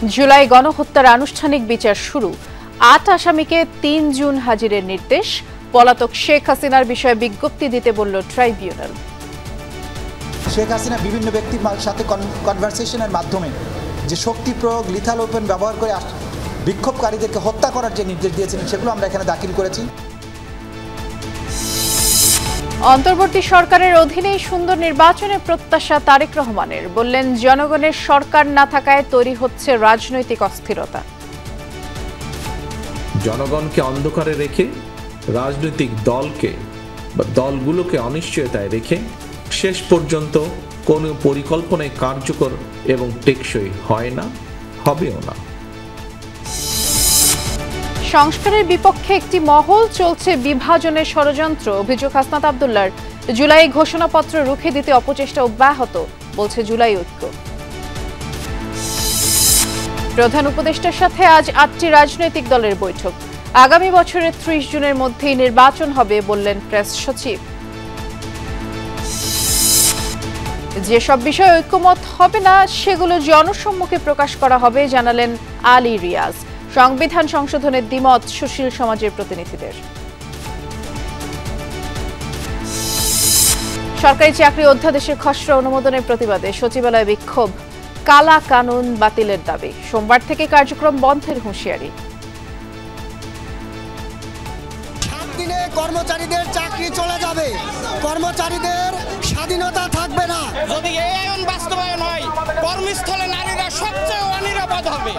জুলাই গণহত্যার আনুষ্ঠানিক বিচার শুরু। ৮ আসামিকে ৩ জুন হাজিরের নির্দেশ। পলাতক শেখ হাসিনার বিষয়ে বিজ্ঞপ্তি দিতে বলল ট্রাইব্যুনাল। শেখ হাসিনা বিভিন্ন ব্যক্তির সাথে কনভারসেশনের মাধ্যমে যে শক্তি প্রয়োগ, লিথাল ওয়েপন ব্যবহার করে বিক্ষোভকারীদেরকে হত্যা করার যে নির্দেশ দিয়েছিলেন, সেগুলো আমরা এখানে দাখিল করেছি। অন্তর্বর্তী সরকারের অধীনেই সুন্দর নির্বাচনের প্রত্যাশা তারেক রহমানের। বললেন, জনগণের সরকার না থাকায় তৈরি হচ্ছে রাজনৈতিক অস্থিরতা। জনগণকে অন্ধকারে রেখে, রাজনৈতিক দলগুলোকে অনিশ্চয়তায় রেখে শেষ পর্যন্ত কোনো পরিকল্পনায় কার্যকর এবং টেকসই হয় না, হবেও না। সংস্কারের বিপক্ষে একটি মহল, চলছে বিভাজনের ষড়যন্ত্র। অভিযোগ হাসনাত আব্দুল্লাহর। জুলাই ঘোষণাপত্র রুখে দিতে অপচেষ্টা অব্যাহত, বলছে জুলাই ঐক্য। প্রধান উপদেষ্টার সাথে আজ ৮টি রাজনৈতিক দলের বৈঠক। আগামী বছরের ৩০ জুনের মধ্যেই নির্বাচন হবে বললেন প্রেস সচিব। যেসব বিষয়ে ঐক্যমত হবে না সেগুলো জনসম্মুখে প্রকাশ করা হবে জানালেন আলী রিয়াজ। সংবিধান সংশোধনের দ্বিমত সুশীল সমাজের প্রতিনিধিদের। সরকারি চাকরি অধ্যাদেশের খসড়া অনুমোদনের প্রতিবাদে সচিবালয়ে বিক্ষোভ। কালা কানুন বাতিলের দাবি। সোমবার থেকে কার্যক্রম বন্ধের হুঁশিয়ারি। 7 দিনে কর্মচারীদের চাকরি চলে যাবে, কর্মচারীদের স্বাধীনতা থাকবে না। যদি এই আইন বাস্তবায়ন হয়, কর্মস্থলে নারীরা সবচেয়ে অনিরাপদ হবে।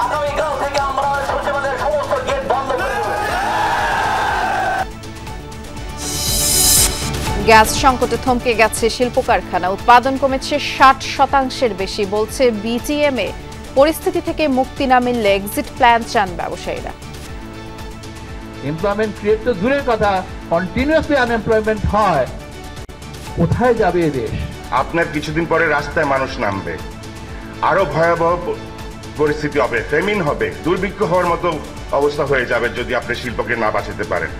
গ্যাস সংকটে থমকে গেছে শিল্প কারখানা। উৎপাদন কমেছে 60% বেশি, বলছে বিজিএমএ। পরিস্থিতি থেকে মুক্তি না মিললে এক্সিট প্ল্যান চান ব্যবসায়ীরা। এমপ্লয়মেন্ট ক্রিয়েট তো দূরের কথা, কন্টিনিউয়াসলি আনএমপ্লয়মেন্ট হয়, কোথায় যাবে এ দেশ? আপনার কিছুদিন পরে রাস্তায় মানুষ নামবে, আরো ভয়াবহ পরিস্থিতি হবে, ফেমিন হবে, দুর্ভিক্ষ হওয়ার মতো অবস্থা হয়ে যাবে যদি আপনি শিল্পকে না বাঁচাতে পারেন।